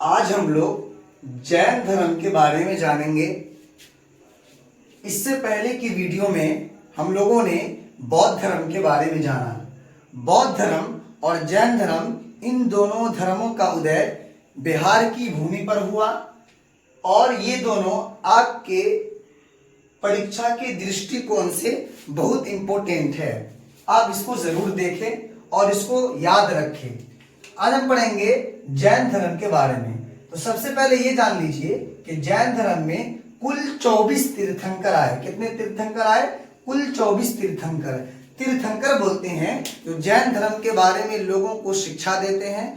आज हम लोग जैन धर्म के बारे में जानेंगे। इससे पहले की वीडियो में हम लोगों ने बौद्ध धर्म के बारे में जाना। बौद्ध धर्म और जैन धर्म, इन दोनों धर्मों का उदय बिहार की भूमि पर हुआ और ये दोनों आपके परीक्षा के दृष्टिकोण से बहुत इंपॉर्टेंट है। आप इसको जरूर देखें और इसको याद रखें। आज हम पढ़ेंगे जैन धर्म के बारे में। तो सबसे पहले ये जान लीजिए कि जैन धर्म में कुल 24 तीर्थंकर आए। कितने तीर्थंकर आए? कुल 24 तीर्थंकर। तीर्थंकर बोलते हैं जो जैन धर्म के बारे में लोगों को शिक्षा देते हैं।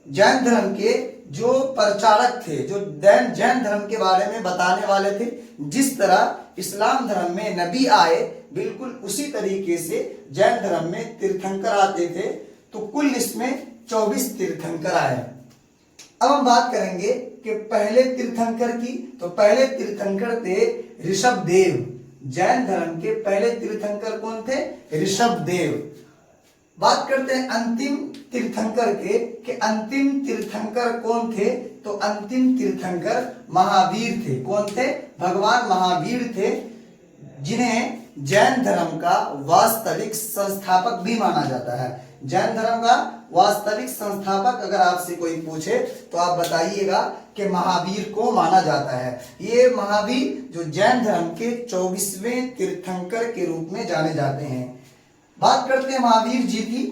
जैन धर्म के जो प्रचारक थे, जो जैन धर्म के बारे में बताने वाले थे। जिस तरह इस्लाम धर्म में नबी आए, बिल्कुल उसी तरीके से जैन धर्म में तीर्थंकर आते थे। तो कुल इसमें 24 तीर्थंकर आए। अब हम बात करेंगे कि पहले तीर्थंकर की। तो पहले तीर्थंकर थे ऋषभदेव। जैन धर्म के पहले तीर्थंकर कौन थे? ऋषभदेव। बात करते हैं अंतिम तीर्थंकर के कि अंतिम तीर्थंकर कौन थे? तो अंतिम तीर्थंकर महावीर थे। कौन थे? भगवान महावीर थे, जिन्हें जैन धर्म का वास्तविक संस्थापक भी माना जाता है। जैन धर्म का वास्तविक संस्थापक अगर आपसे कोई पूछे तो आप बताइएगा कि महावीर को माना जाता है। ये महावीर जो जैन धर्म के 24वें तीर्थंकर के रूप में जाने जाते हैं। बात करते हैं महावीर जी की।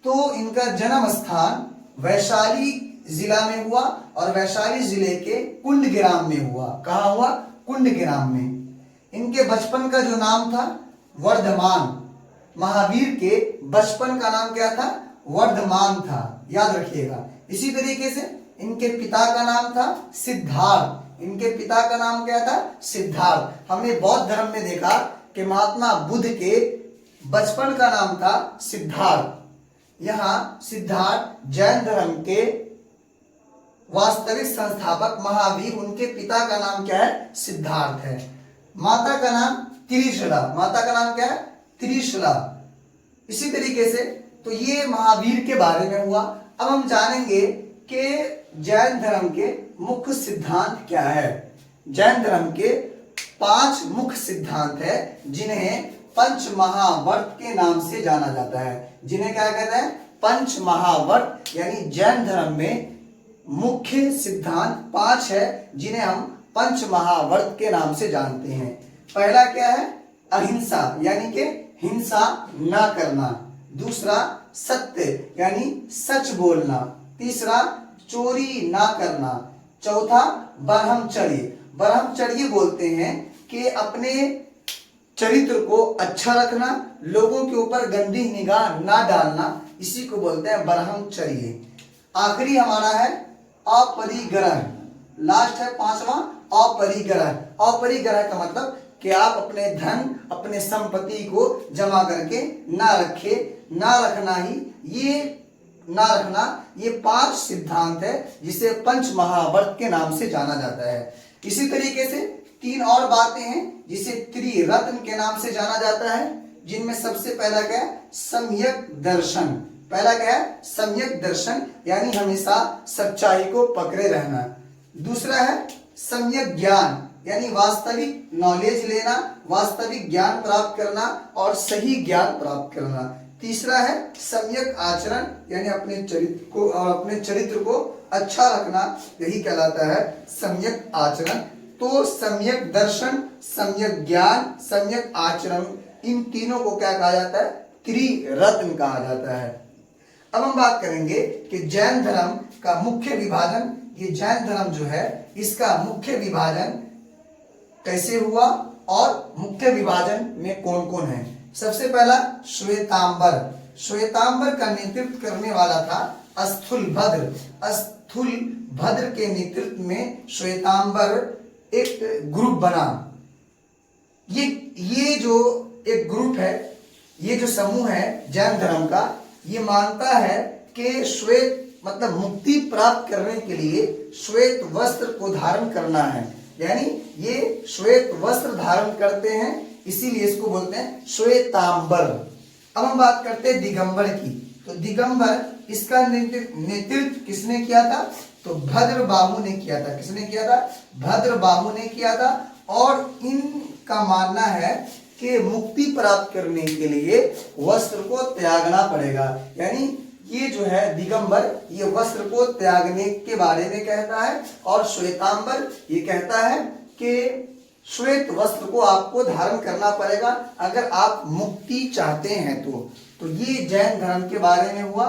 तो इनका जन्म स्थान वैशाली जिला में हुआ और वैशाली जिले के कुंडग्राम में हुआ। कहाँ हुआ? कुंडग्राम में। इनके बचपन का जो नाम था वर्धमान। महावीर के बचपन का नाम क्या था? वर्धमान था। याद रखिएगा। इसी तरीके से इनके पिता का नाम था सिद्धार्थ। इनके पिता का नाम क्या था? सिद्धार्थ। हमने बौद्ध धर्म में देखा कि महात्मा बुद्ध के बचपन का नाम था सिद्धार्थ। यहाँ सिद्धार्थ जैन धर्म के वास्तविक संस्थापक महावीर, उनके पिता का नाम क्या है? सिद्धार्थ है। माता का नाम त्रिशला। माता का नाम क्या है? त्रिशला। इसी तरीके से तो ये महावीर के बारे में हुआ। अब हम जानेंगे कि जैन धर्म के मुख्य सिद्धांत क्या है। जैन धर्म के 5 मुख्य सिद्धांत है, जिन्हें पंच महावर्त के नाम से जाना जाता है। जिन्हें क्या कहते हैं? पंच महावर्त। यानी जैन धर्म में मुख्य सिद्धांत 5 है, जिन्हें हम पंच महावर्त के नाम से जानते हैं। पहला क्या है? अहिंसा, यानी कि हिंसा ना करना। दूसरा सत्य, यानी सच बोलना। तीसरा चोरी ना करना। चौथा ब्रह्मचर्य। ब्रह्मचर्य बोलते हैं कि अपने चरित्र को अच्छा रखना, लोगों के ऊपर गंदी निगाह ना डालना, इसी को बोलते हैं ब्रह्मचर्य। आखिरी हमारा है अपरिग्रह। लास्ट है 5वां अपरिग्रह। अपरिग्रह का मतलब कि आप अपने धन, अपने संपत्ति को जमा करके ना रखे, ना रखना ही ये ना रखना। ये 5 सिद्धांत है, जिसे पंच महावर्त के नाम से जाना जाता है। इसी तरीके से 3 और बातें हैं, जिसे त्रिरत्न के नाम से जाना जाता है, जिनमें सबसे पहला क्या है? सम्यक दर्शन। पहला क्या है? सम्यक दर्शन, यानी हमेशा सच्चाई को पकड़े रहना। दूसरा है सम्यक ज्ञान, यानी वास्तविक नॉलेज लेना, वास्तविक ज्ञान प्राप्त करना और सही ज्ञान प्राप्त करना। तीसरा है सम्यक आचरण, यानी अपने चरित्र को अच्छा रखना, यही कहलाता है सम्यक आचरण। तो सम्यक दर्शन, सम्यक ज्ञान, सम्यक आचरण, इन तीनों को क्या कहा जाता है? त्रिरत्न कहा जाता है। अब हम बात करेंगे कि जैन धर्म का मुख्य विभाजन। ये जैन धर्म जो है, इसका मुख्य विभाजन कैसे हुआ और मुख्य विभाजन में कौन कौन है। सबसे पहला श्वेतांबर। श्वेतांबर का नेतृत्व करने वाला था स्थूलभद्र। स्थूलभद्र के नेतृत्व में श्वेतांबर एक ग्रुप बना। ये जो एक ग्रुप है, ये जो समूह है जैन धर्म का, ये मानता है कि श्वेत मतलब मुक्ति प्राप्त करने के लिए श्वेत वस्त्र को धारण करना है। यानी ये श्वेत वस्त्र धारण करते हैं, इसीलिए इसको बोलते हैं श्वेतांबर। अब हम बात करते हैं दिगंबर की। तो दिगंबर, इसका नेतृत्व किसने किया था? तो भद्रबाहु ने किया था। किसने किया था? भद्रबाहु ने किया था। और इनका मानना है कि मुक्ति प्राप्त करने के लिए वस्त्र को त्यागना पड़ेगा। यानी ये जो है दिगंबर, ये वस्त्र को त्यागने के बारे में कहता है, और श्वेतांबर ये कहता है कि श्वेत वस्त्र को आपको धारण करना पड़ेगा अगर आप मुक्ति चाहते हैं तो ये जैन धर्म के बारे में हुआ।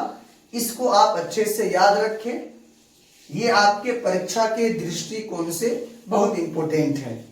इसको आप अच्छे से याद रखें, ये आपके परीक्षा के दृष्टिकोण से बहुत इंपॉर्टेंट है।